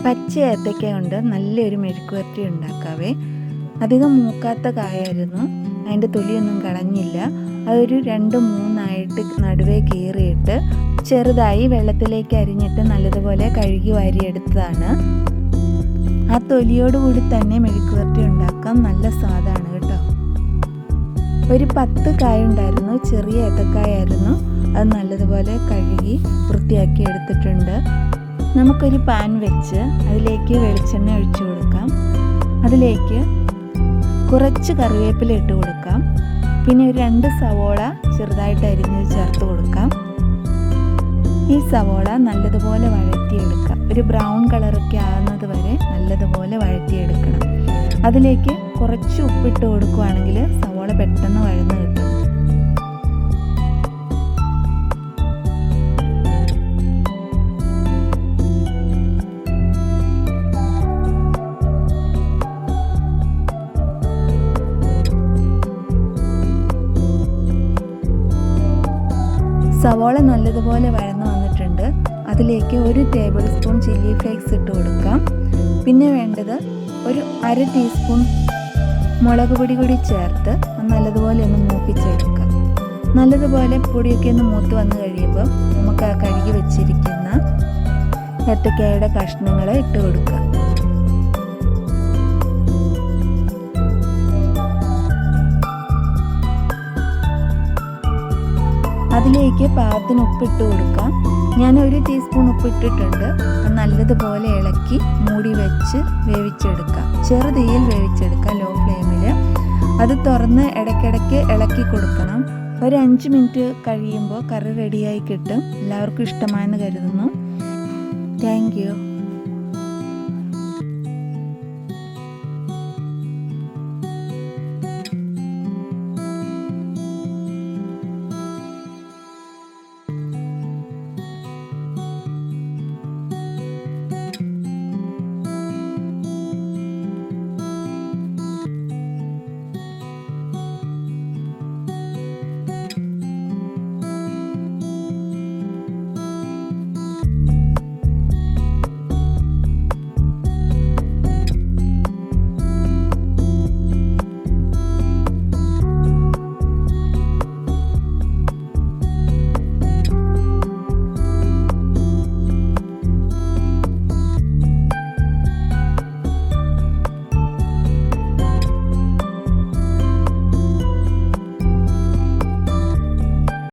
പച്ച ഏത്തയ്ക്ക കൊണ്ട് നല്ലൊരു മെഴുക്കുവരട്ടി ഉണ്ടാക്കാവേ. അധികം മൂക്കാത്ത കായായിരുന്നു, അതിൻ്റെ തൊലിയൊന്നും കളഞ്ഞില്ല. അതൊരു 2-3 നടുവേ കീറിയിട്ട് ചെറുതായി വെള്ളത്തിലേക്ക് അരിഞ്ഞിട്ട് നല്ലതുപോലെ കഴുകി വാരിയെടുത്തതാണ്. ആ തൊലിയോടുകൂടി തന്നെ മെഴുക്കുവരട്ടി ഉണ്ടാക്കാം, നല്ല സ്വാദാണ് കേട്ടോ. ഒരു 10 കായ ഉണ്ടായിരുന്നു, ചെറിയ ഏത്തക്കായായിരുന്നു. അത് നല്ലതുപോലെ കഴുകി വൃത്തിയാക്കി എടുത്തിട്ടുണ്ട്. നമുക്കൊരു പാൻ വെച്ച് അതിലേക്ക് വെളിച്ചെണ്ണ ഒഴിച്ചു കൊടുക്കാം. അതിലേക്ക് കുറച്ച് കറിവേപ്പില ഇട്ട് കൊടുക്കാം. പിന്നെ ഒരു 2 സവോള ചെറുതായിട്ട് അരിഞ്ഞ് ചേർത്ത് കൊടുക്കാം. ഈ സവോള നല്ലതുപോലെ വഴറ്റിയെടുക്കാം. ഒരു ബ്രൗൺ കളറൊക്കെ ആകുന്നത് വരെ നല്ലതുപോലെ വഴറ്റിയെടുക്കണം. അതിലേക്ക് കുറച്ച് ഉപ്പിട്ട് കൊടുക്കുകയാണെങ്കിൽ സവോള പെട്ടെന്ന് വഴന്ന് കിട്ടും. സവോള നല്ലതുപോലെ വഴന്ന് വന്നിട്ടുണ്ട്. അതിലേക്ക് 1 ടേബിൾ സ്പൂൺ ചില്ലി ഫ്ലേക്സ് ഇട്ട് കൊടുക്കാം. പിന്നെ വേണ്ടത് ഒരു 1/2 ടീസ്പൂൺ മുളക് പൊടി കൂടി ചേർത്ത് നല്ലതുപോലെ ഒന്ന് മൂപ്പിച്ചെടുക്കാം. നല്ലതുപോലെ പൊടിയൊക്കെ ഒന്ന് മൂത്ത് വന്നു കഴിയുമ്പോൾ നമുക്ക് ആ കഴുകി വെച്ചിരിക്കുന്ന ഏത്തക്കായുടെ കഷ്ണങ്ങൾ ഇട്ട് കൊടുക്കാം. അതിലേക്ക് പാകത്തിന് ഉപ്പിട്ട് കൊടുക്കാം. ഞാൻ 1 ടീസ്പൂൺ ഉപ്പിട്ടിട്ടുണ്ട്. അത് നല്ലതുപോലെ ഇളക്കി മൂടി വെച്ച് വേവിച്ചെടുക്കാം. ചെറുതീയിൽ വേവിച്ചെടുക്കാം, ലോ ഫ്ലെയിമിൽ. അത് തുറന്ന് ഇടയ്ക്കിടയ്ക്ക് ഇളക്കി കൊടുക്കണം. ഒരു 5 മിനിറ്റ് കഴിയുമ്പോൾ കറി റെഡിയായി കിട്ടും. എല്ലാവർക്കും ഇഷ്ടമായെന്ന് കരുതുന്നു. Thank you.